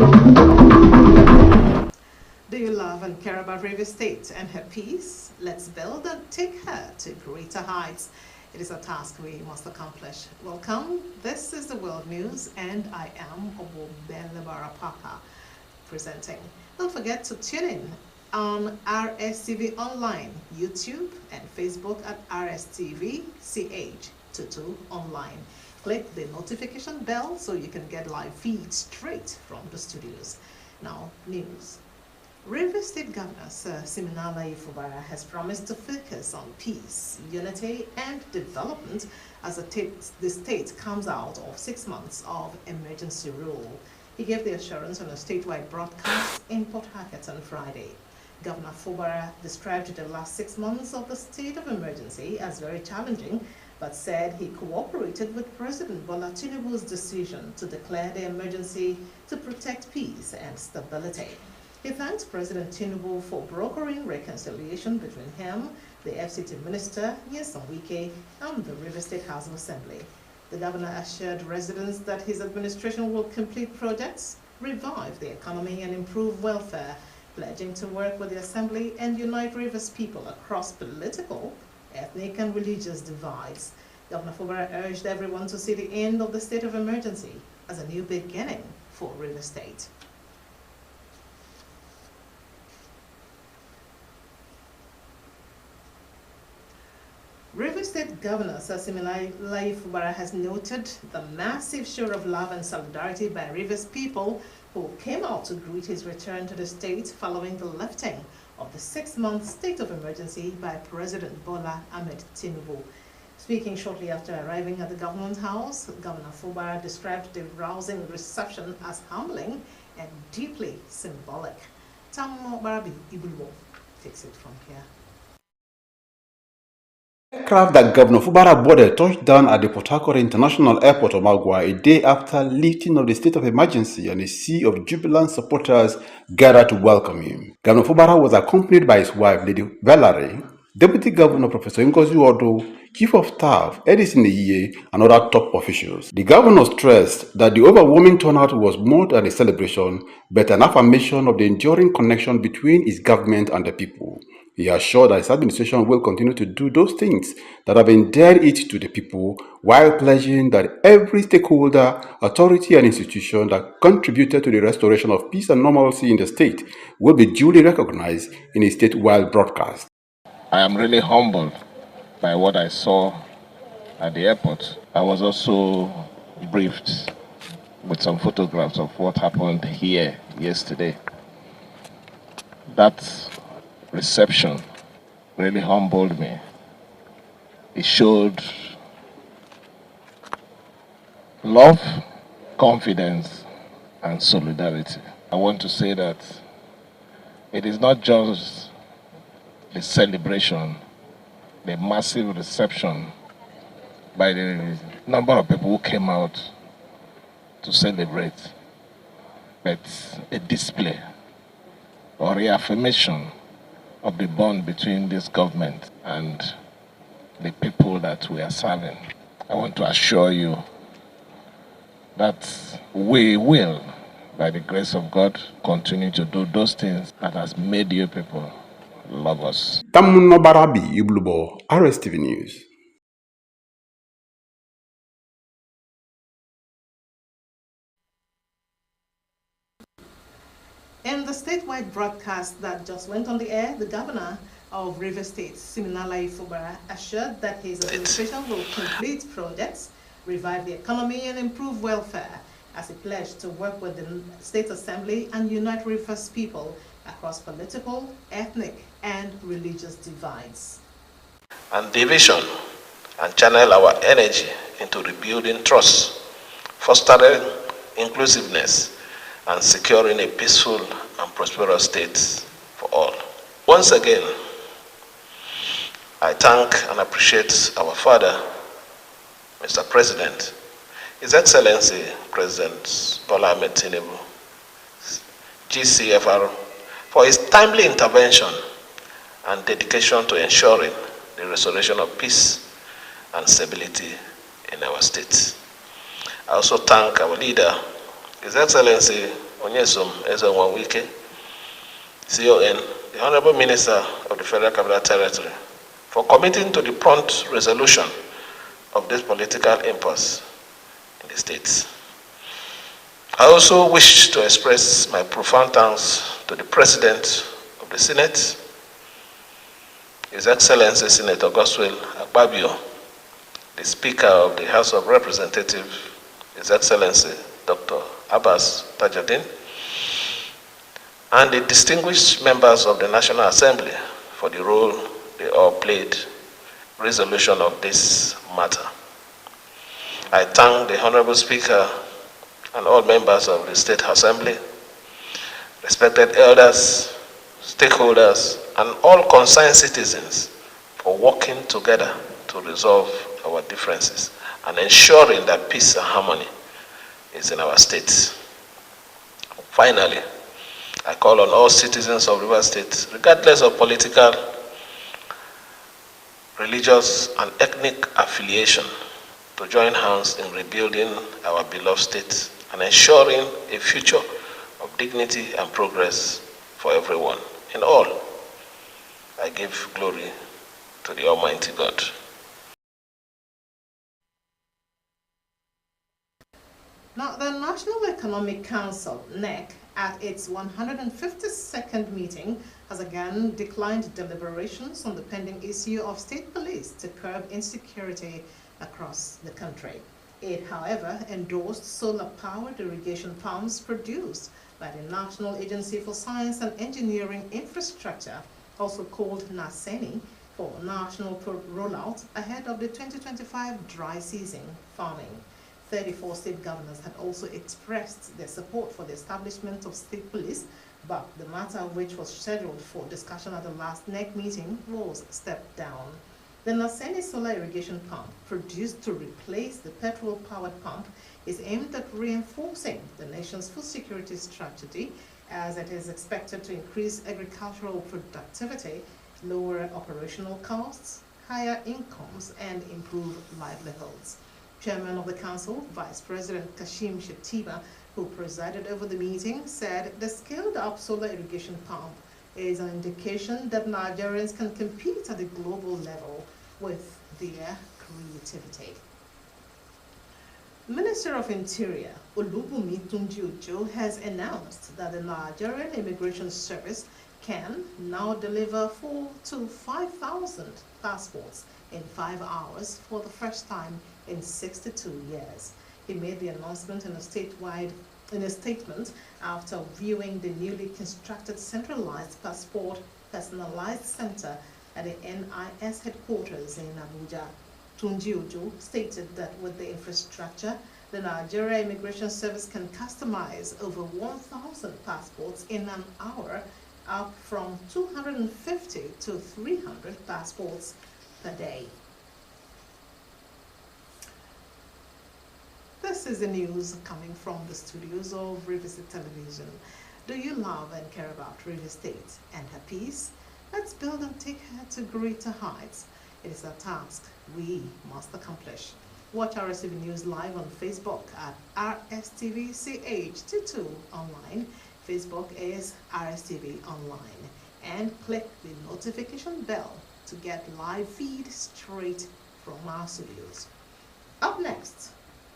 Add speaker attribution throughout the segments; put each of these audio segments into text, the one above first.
Speaker 1: Do you love and care about Rivers State and her peace? Let's build and take her to greater heights. It is a task we must accomplish. Welcome. This is the World News, and I am Obobele Barapaka presenting. Don't forget to tune in on Rstv Online, YouTube, and Facebook at Rstv CH22 Online. Click the notification bell so you can get live feeds straight from the studios. Now, news. Rivers State Governor Sir Siminala Ifubara has promised to focus on peace, unity, and development as the state comes out of 6 months of emergency rule. He gave the assurance on a statewide broadcast in Port Harcourt on Friday. Governor Fubara described the last 6 months of the state of emergency as very challenging, but said he cooperated with President Bola Tinubu's decision to declare the emergency to protect peace and stability. He thanked President Tinubu for brokering reconciliation between him, the FCT Minister, Nyesom Wike, and the Rivers State House of Assembly. The governor assured residents that his administration will complete projects, revive the economy, and improve welfare, pledging to work with the Assembly and unite Rivers people across political, ethnic, and religious divides. Governor Fubara urged everyone to see the end of the state of emergency as a new beginning for Rivers State. Rivers State Governor Sir Siminala Ifubara has noted the massive show of love and solidarity by Rivers people who came out to greet his return to the state following the lifting of the 6-month state of emergency by President Bola Ahmed Tinubu. Speaking shortly after arriving at the government house, Governor Fubara described the rousing reception as humbling and deeply symbolic. Tammo Barabi Ibulwo takes it from here.
Speaker 2: Aircraft that Governor Fubara boarded touched down at the Port Harcourt International Airport of Magua a day after lifting of the state of emergency, and a sea of jubilant supporters gathered to welcome him. Governor Fubara was accompanied by his wife, Lady Valerie, Deputy Governor Professor Ngozi Odo, Chief of Staff Edison Iye, and other top officials. The governor stressed that the overwhelming turnout was more than a celebration, but an affirmation of the enduring connection between his government and the people. He assured that his administration will continue to do those things that have endeared it to the people, while pledging that every stakeholder, authority, and institution that contributed to the restoration of peace and normalcy in the state will be duly recognized in a statewide broadcast.
Speaker 3: I am really humbled by what I saw at the airport. I was also briefed with some photographs of what happened here yesterday. That reception really humbled me. It showed love, confidence, and solidarity. I want to say that it is not just the celebration, the massive reception by the number of people who came out to celebrate, but a display or reaffirmation of the bond between this government and the people that we are serving. I want to assure you that we will, by the grace of God, continue to do those things that has made you people love us.
Speaker 2: Tamuno Barabi Iblubo, Rstv News.
Speaker 1: In the statewide broadcast that just went on the air, the governor of Rivers State, Siminala Ifubara, assured that his administration will complete projects, revive the economy, and improve welfare, as he pledged to work with the State Assembly and unite Rivers people across political, ethnic, and religious divides.
Speaker 4: And division, and channel our energy into rebuilding trust, fostering inclusiveness, and securing a peaceful and prosperous state for all. Once again, I thank and appreciate our father, Mr. President, His Excellency President Bola Ahmed Tinubu, GCFR, for his timely intervention and dedication to ensuring the restoration of peace and stability in our state. I also thank our leader, His Excellency Onyesom Ezenwa-Wike, CON, the Honorable Minister of the Federal Capital Territory, for committing to the prompt resolution of this political impasse in the states. I also wish to express my profound thanks to the President of the Senate, His Excellency Senator Goswell Akpabio, the Speaker of the House of Representatives, His Excellency Dr. Abbas Tajudeen, and the distinguished members of the National Assembly for the role they all played in resolution of this matter. I thank the Honorable Speaker and all members of the State Assembly, respected elders, stakeholders, and all concerned citizens for working together to resolve our differences and ensuring that peace and harmony is in our states. Finally, I call on all citizens of Rivers State, regardless of political, religious, and ethnic affiliation, to join hands in rebuilding our beloved state and ensuring a future of dignity and progress for everyone. In all, I give glory to the Almighty God.
Speaker 1: Now, the National Economic Council, NEC, at its 152nd meeting, has again declined deliberations on the pending issue of state police to curb insecurity across the country. It, however, endorsed solar-powered irrigation pumps produced by the National Agency for Science and Engineering Infrastructure, also called NASENI, for national rollout ahead of the 2025 dry season farming. 34 state governors had also expressed their support for the establishment of state police, but the matter, which was scheduled for discussion at the last NEC meeting, was stepped down. The Naseni solar irrigation pump, produced to replace the petrol-powered pump, is aimed at reinforcing the nation's food security strategy, as it is expected to increase agricultural productivity, lower operational costs, higher incomes, and improve livelihoods. Chairman of the Council, Vice President Kashim Shettima, who presided over the meeting, said the scaled-up solar irrigation pump is an indication that Nigerians can compete at the global level with their creativity. Minister of Interior Olubunmi Tunji-Ojo has announced that the Nigerian Immigration Service can now deliver 4,000 to 5,000 passports in 5 hours for the first time in 62 years. He made the announcement in a statement after viewing the newly constructed centralized passport personalized center at the NIS headquarters in Abuja. Tunji-Ojo stated that with the infrastructure, the Nigeria Immigration Service can customize over 1,000 passports in an hour, up from 250 to 300 passports per day. This is the news coming from the studios of Rstv Television. Do you love and care about Rivers State and her peace? Let's build and take her to greater heights. It is a task we must accomplish. Watch Rstv News live on Facebook at RSTVCH22 online. Facebook is RSTV online. And click the notification bell to get live feed straight from our studios. Up next,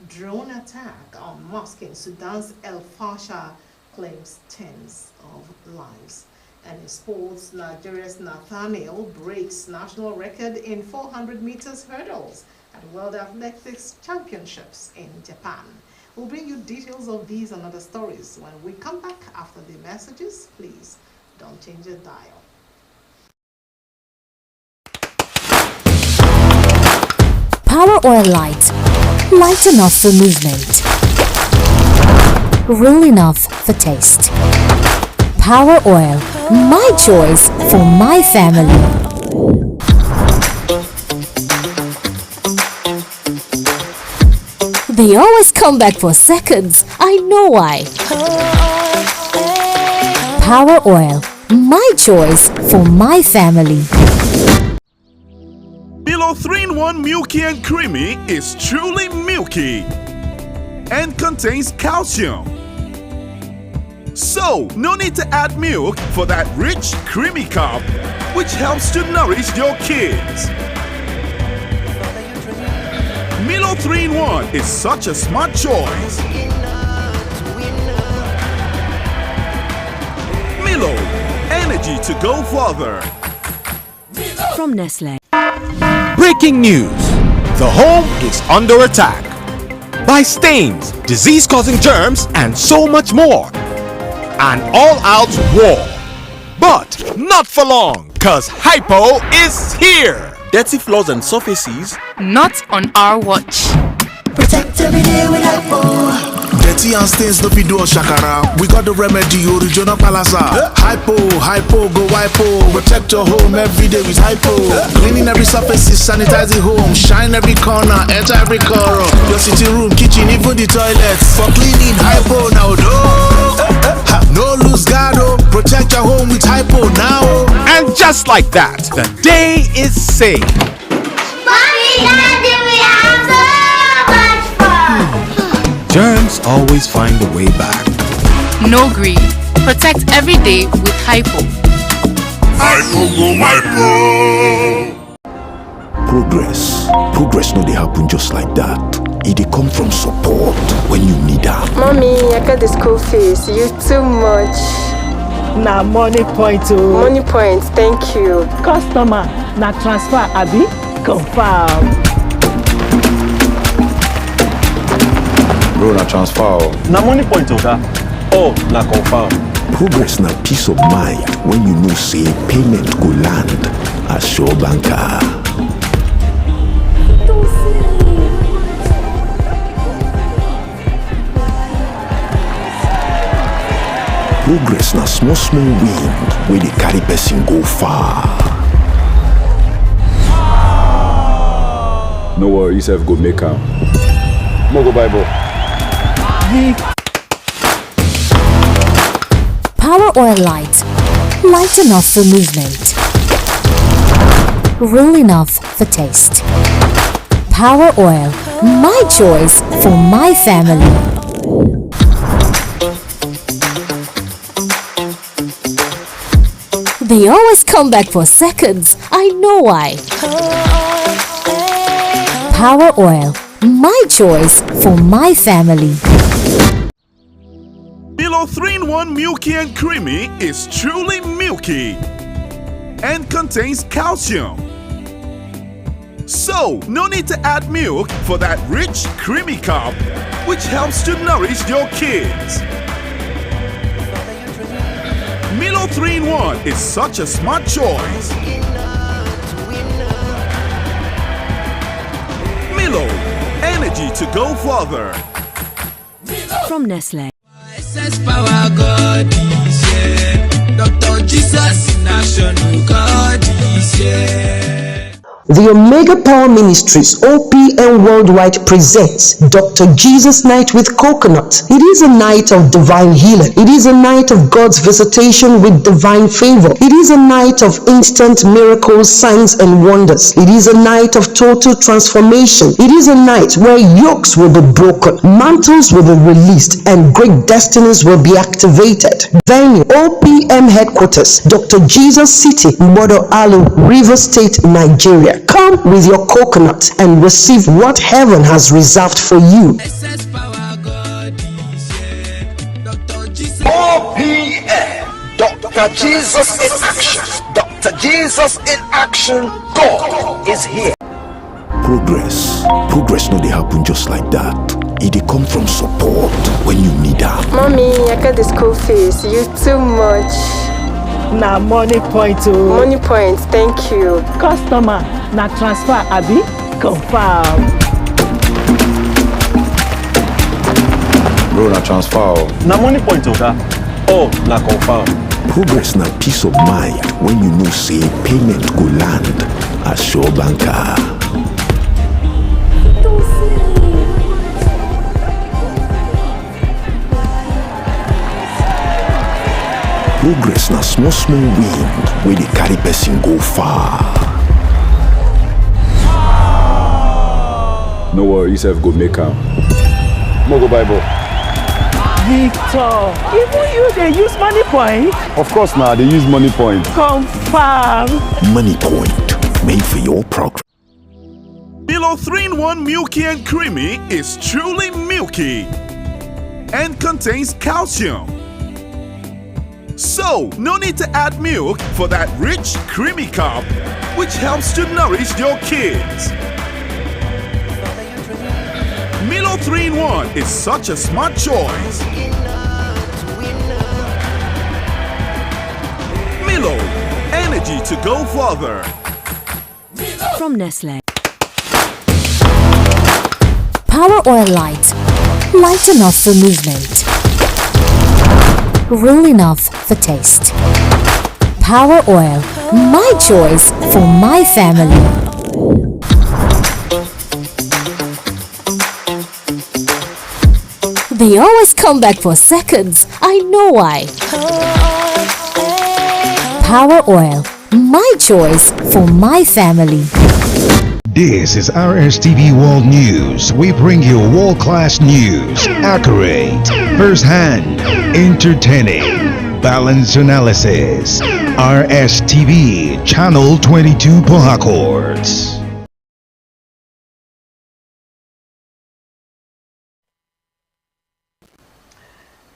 Speaker 1: drone attack on mosque in Sudan's El Fasher claims tens of lives. And in sports, Nigeria's Nathaniel breaks national record in 400 meters hurdles at World Athletics Championships in Japan. We'll bring you details of these and other stories when we come back after the messages. Please don't change your dial.
Speaker 5: Power Oil Light. Light enough for movement. Real enough for taste. Power Oil. My choice for my family. They always come back for seconds. I know why. Power Oil. My choice for my family.
Speaker 6: Milo 3-in-1 Milky and Creamy is truly milky and contains calcium. So, no need to add milk for that rich, creamy cup, which helps to nourish your kids. Milo 3-in-1 is such a smart choice. Milo, energy to go further.
Speaker 7: From Nestle.
Speaker 8: Breaking news. The home is under attack by stains, disease-causing germs, and so much more. An all-out war. But not for long, cause Hypo is here.
Speaker 9: Dirty floors and surfaces.
Speaker 10: Not on our watch.
Speaker 11: Protect every day with Hypo.
Speaker 12: Dirty and stains no fit do us shakara. We got the remedy, original palasa. Hypo, go Hypo. Protect your home every day with Hypo. Cleaning every surface, sanitizing home. Shine every corner, enter every corner. Your sitting room, kitchen, even the toilet. For cleaning, Hypo now. No lose guard, protect your home with Hypo now.
Speaker 8: And just like that, the day is saved.
Speaker 11: Mommy, Daddy, we have so much fun.
Speaker 8: Germs always find a way back.
Speaker 10: No greed. Protect every day with Hypo.
Speaker 6: Hypo go Hypo.
Speaker 13: Progress no dey happen just like that. It dey come from support when you need am.
Speaker 14: Mommy, I got the school fees. You too much.
Speaker 15: Na money point o.
Speaker 14: Money point, thank you.
Speaker 15: Customer, na transfer abi? Confirm.
Speaker 2: Bro, na transfer.
Speaker 9: Na money point oga. Oh, na confirm.
Speaker 13: Progress na peace of mind when you know say payment go land as sure banker. Progress na small wind wey dey carry person go far.
Speaker 2: No worry, yourself go make am. Mo go Bible.
Speaker 5: Power Oil Light. Light enough for movement. Real enough for taste. Power Oil. My choice for my family. They always come back for seconds. I know why. Power Oil. My choice for my family.
Speaker 6: Milo 3-in-1 Milky and Creamy is truly milky and contains calcium. So, no need to add milk for that rich, creamy cup, which helps to nourish your kids. Milo 3-in-1 is such a smart choice. Milo, energy to go further.
Speaker 7: From Nestle.
Speaker 11: Power God is here. Dr. Jesus in action, God is here.
Speaker 16: The Omega Power Ministries OPM Worldwide presents Dr. Jesus Night with Coconut. It is a night of divine healing. It is a night of God's visitation with divine favor. It is a night of instant miracles, signs and wonders. It is a night of total transformation. It is a night where yokes will be broken, mantles will be released, and great destinies will be activated. Venue OPM Headquarters, Dr. Jesus City, Modo Alu, Rivers State, Nigeria. Come with your coconut and receive what heaven has reserved for you.
Speaker 17: OPM, Dr. Jesus in action. Dr. Jesus in action. God is here.
Speaker 13: Progress no dey happen just like that. It dey come from support when you need am.
Speaker 14: Mommy, I got the school fees. You too much.
Speaker 15: Na money point o.
Speaker 14: Money point, thank you.
Speaker 15: Customer, na transfer abi? Confirm.
Speaker 2: Bro, na transfer.
Speaker 9: Na money point oga. Oh, na confirm.
Speaker 13: Progress na peace of mind when you know say payment go land as sure banker. Progress na small wind wey dey carry person go far.
Speaker 2: No worry, yourself go make am. Mo go Bible.
Speaker 15: Victor, even you they use money point?
Speaker 9: Of course now, they use money point.
Speaker 15: Confirm.
Speaker 13: Money Point, made for your progress.
Speaker 6: Milo 3-in-1 Milky and Creamy is truly milky and contains calcium. So, no need to add milk for that rich, creamy cup, which helps to nourish your kids. Milo 3-in-1 is such a smart choice. Milo, energy to go further.
Speaker 7: From Nestle.
Speaker 5: Power Oil Light. Light enough for movement. Real enough for taste. Power Oil. My choice for my family. They always come back for seconds. I know why. Power Oil. My choice for my family.
Speaker 18: This is Rstv World News. We bring you world-class news, accurate, first-hand, entertaining, balanced analysis. Rstv, Channel 22 Port Harcourt.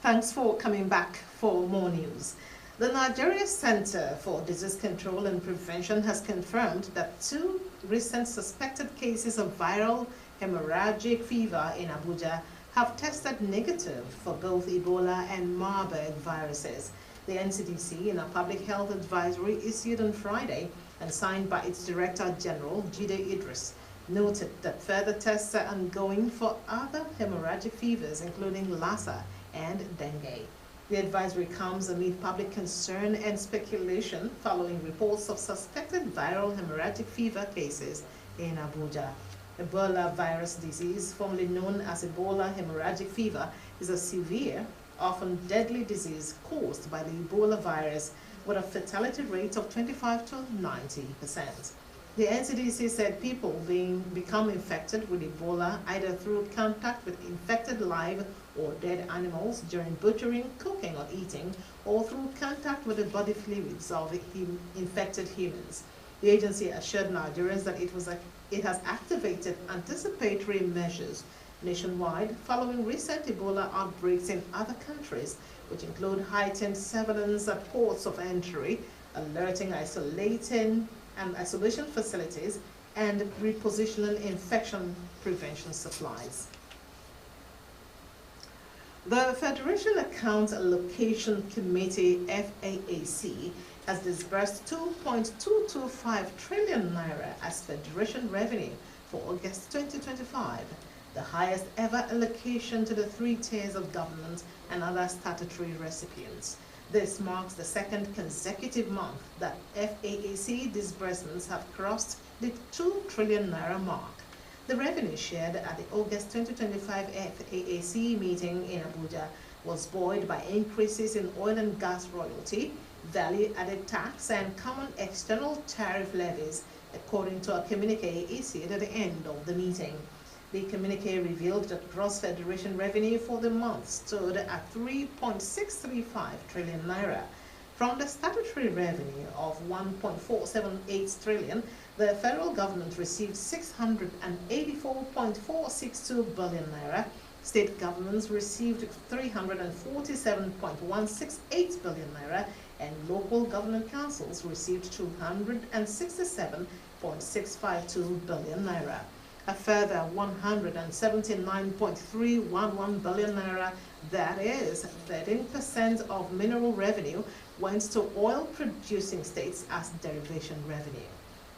Speaker 1: Thanks for coming back for more news. The Nigeria Center for Disease Control and Prevention has confirmed that 2 recent suspected cases of viral hemorrhagic fever in Abuja have tested negative for both Ebola and Marburg viruses. The NCDC, in a public health advisory issued on Friday and signed by its Director General, Jide Idris, noted that further tests are ongoing for other hemorrhagic fevers, including Lassa and dengue. The advisory comes amid public concern and speculation following reports of suspected viral hemorrhagic fever cases in Abuja. Ebola virus disease, formerly known as Ebola hemorrhagic fever, is a severe, often deadly disease caused by the Ebola virus with a fatality rate of 25 to 90%. The NCDC said people become infected with Ebola either through contact with infected live or dead animals during butchering, cooking, or eating, or through contact with the body fluids of infected humans. The agency assured Nigerians that it has activated anticipatory measures nationwide following recent Ebola outbreaks in other countries, which include heightened surveillance at ports of entry, alerting isolation facilities, and repositioning infection prevention supplies. The Federation Account Allocation Committee, FAAC, has disbursed 2.225 trillion naira as Federation revenue for August 2025, the highest ever allocation to the 3 tiers of government and other statutory recipients. This marks the second consecutive month that FAAC disbursements have crossed the 2 trillion naira mark. The revenue shared at the August 2025 FAAC meeting in Abuja was buoyed by increases in oil and gas royalty, value-added tax, and common external tariff levies, according to a communique issued at the end of the meeting. The communique revealed that gross Federation revenue for the month stood at 3.635 trillion naira. From the statutory revenue of 1.478 trillion, the federal government received 684.462 billion naira, state governments received 347.168 billion naira, and local government councils received 267.652 billion naira. A further 179.311 billion naira, that is 13% of mineral revenue, went to oil-producing states as derivation revenue.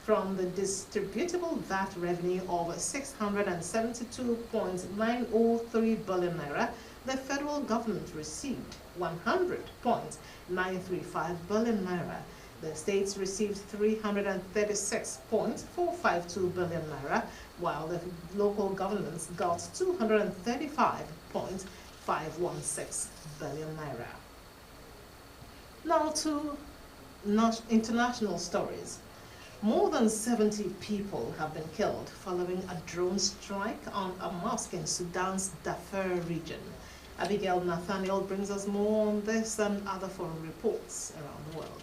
Speaker 1: From the distributable VAT revenue of 672.903 billion naira, the federal government received 100.935 billion naira. The states received 336.452 billion naira, while the local governments got 235.516 billion naira. Now to international stories. More than 70 people have been killed following a drone strike on a mosque in Sudan's Darfur region. Abigail Nathaniel brings us more on this and other foreign reports around the world.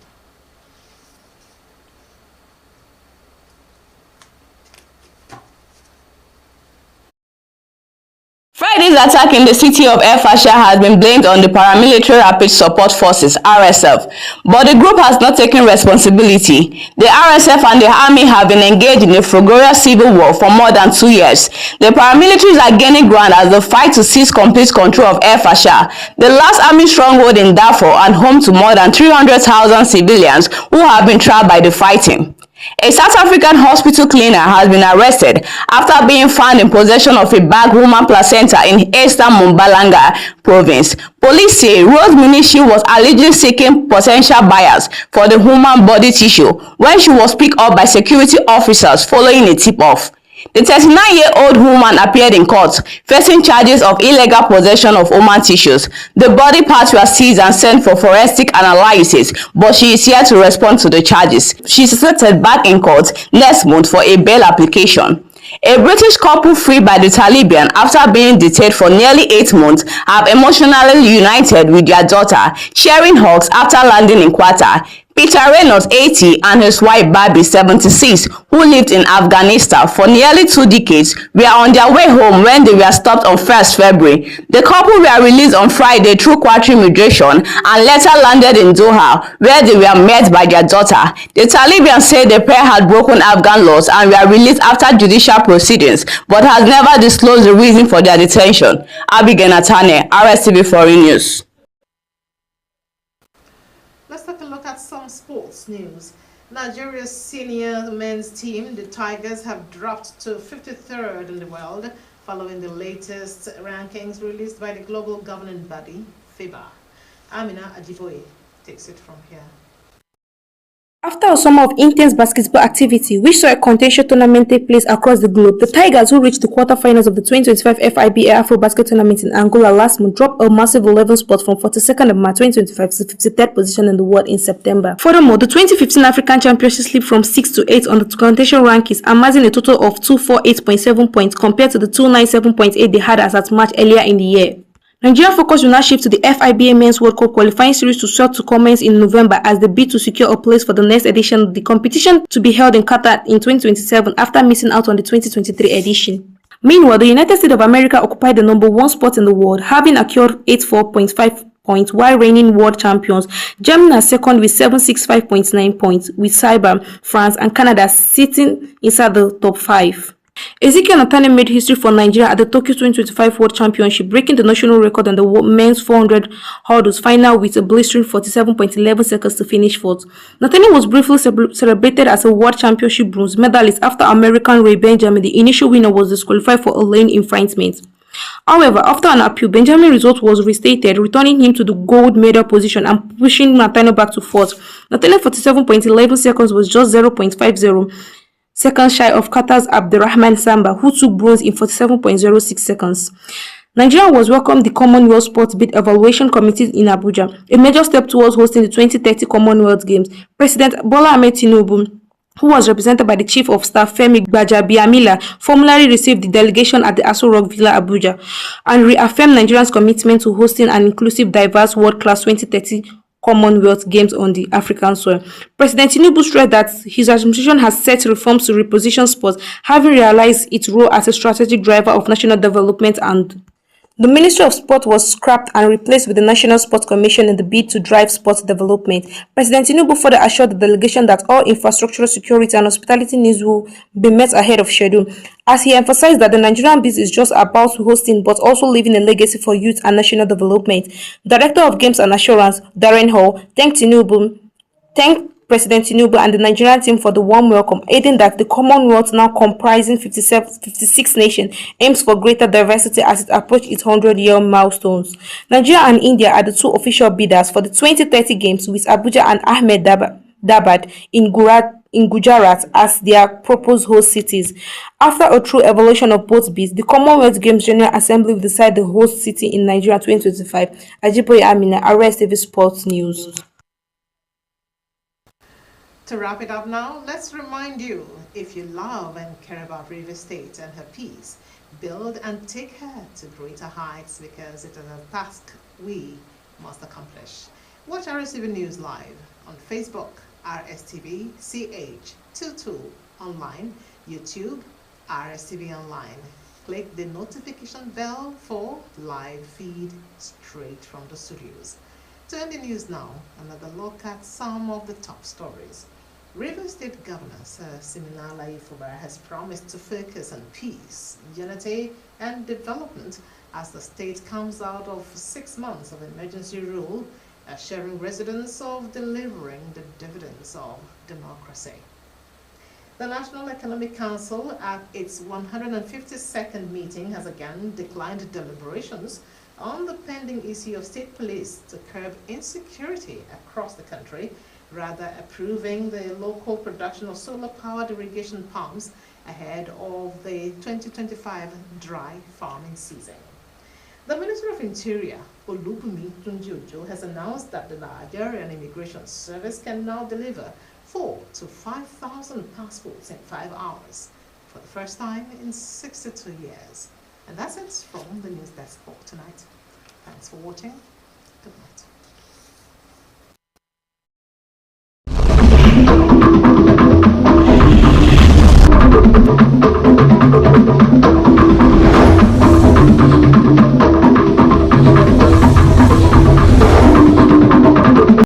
Speaker 19: Friday's attack in the city of El Fasher has been blamed on the Paramilitary Rapid Support Forces (RSF), but the group has not taken responsibility. The RSF and the army have been engaged in a furious civil war for more than 2 years. The paramilitaries are gaining ground as they fight to seize complete control of El Fasher, the last army stronghold in Darfur and home to more than 300,000 civilians who have been trapped by the fighting. A South African hospital cleaner has been arrested after being found in possession of a bagged human placenta in eastern Mpumalanga province. Police say Rose Munishi was allegedly seeking potential buyers for the human body tissue when she was picked up by security officers following a tip-off. The 39-year-old woman appeared in court, facing charges of illegal possession of human tissues. The body parts were seized and sent for forensic analysis, but she is yet to respond to the charges. She is expected back in court next month for a bail application. A British couple freed by the Taliban after being detained for nearly 8 months have emotionally united with their daughter, sharing hugs after landing in Qatar. Peter Reynolds, 80, and his wife Barbie, 76, who lived in Afghanistan for nearly 2 decades, were on their way home when they were stopped on 1st February. The couple were released on Friday through Qatar immigration and later landed in Doha, where they were met by their daughter. The Taliban said the pair had broken Afghan laws and were released after judicial proceedings, but has never disclosed the reason for their detention. Abigail Natane, Rstv Foreign News.
Speaker 1: Let's take a look at some sports news. Nigeria's senior men's team, the Tigers, have dropped to 53rd in the world following the latest rankings released by the global governing body, FIBA. Amina Ajiboye takes it from here.
Speaker 20: After a summer of intense basketball activity, which saw a contentious tournament take place across the globe, the Tigers, who reached the quarterfinals of the 2025 FIBA Afro-Basket Tournament in Angola last month, dropped a massive 11 spots from 42nd of March 2025 to 53rd position in the world in September. Furthermore, the 2015 African Championship slipped from 6th to 8th on the contention rankings, amassing a total of 248.7 points compared to the 297.8 they had as at March earlier in the year. Nigeria focus will now shift to the FIBA Men's World Cup qualifying series to start to commence in November as they bid to secure a place for the next edition of the competition to be held in Qatar in 2027 after missing out on the 2023 edition. Meanwhile, the United States of America occupied the number 1 spot in the world, having acquired 84.5 points, while reigning world champions Germany are second with 765.9 points, with Cyber, France, and Canada sitting inside the top 5. Ezekiel Natane made history for Nigeria at the Tokyo 2025 World Championship, breaking the national record on the men's 400 hurdles final with a blistering 47.11 seconds to finish fourth. Natane was briefly celebrated as a World Championship bronze medalist after American Ray Benjamin, the initial winner, was disqualified for a lane infringement. However, after an appeal, Benjamin's result was restated, returning him to the gold medal position and pushing Natane back to fourth. Natane 47.11 seconds was just 0.50 seconds shy of Qatar's Abdurrahman Samba, who took bronze in 47.06 seconds. Nigeria was welcomed the Commonwealth Sports Bid Evaluation Committee in Abuja, a major step towards hosting the 2030 Commonwealth Games. President Bola Ahmed Tinubu, who was represented by the Chief of Staff Femi Gbajabiamila, formally received the delegation at the Aso Rock Villa, Abuja, and reaffirmed Nigeria's commitment to hosting an inclusive, diverse, world-class 2030 Commonwealth Games on the African soil. President Tinubu stressed that his administration has set reforms to reposition sports, having realized its role as a strategic driver of national development, and the Ministry of Sport was scrapped and replaced with the National Sports Commission in the bid to drive sports development. President Tinubu further assured the delegation that all infrastructural, security, and hospitality needs will be met ahead of schedule, as he emphasized that the Nigerian bid is just about hosting but also leaving a legacy for youth and national development. Director of Games and Assurance, Darren Hall, thanked President Tinubu and the Nigerian team for the warm welcome, adding that the Commonwealth, now comprising 56 nations, aims for greater diversity as it approaches its 100-year milestones. Nigeria and India are the 2 official bidders for the 2030 Games, with Abuja and Ahmedabad in Gujarat as their proposed host cities. After a true evaluation of both bids, the Commonwealth Games General Assembly will decide the host city in Nigeria 2025. Ajiboye Amina, Rstv Sports News.
Speaker 1: To wrap it up now, let's remind you, if you love and care about Rivers State and her peace, build and take her to greater heights, because it is a task we must accomplish. Watch Rstv News live on Facebook, Rstv CH22 online, YouTube, Rstv online. Click the notification bell for live feed straight from the studios. To end the news now, another look at some of the top stories. Rivers State Governor Sir Siminala Ifubara has promised to focus on peace, unity and development as the state comes out of 6 months of emergency rule, assuring residents of delivering the dividends of democracy. The National Economic Council at its 152nd meeting has again declined deliberations on the pending issue of state police to curb insecurity across the country, rather approving the local production of solar-powered irrigation pumps ahead of the 2025 dry farming season. The Minister of Interior, Olubunmi Tunji-Ojo, has announced that the Nigerian Immigration Service can now deliver 4,000 to 5,000 passports in 5 hours for the first time in 62 years. And that's it from the news desk for tonight. Thanks for watching. Good night.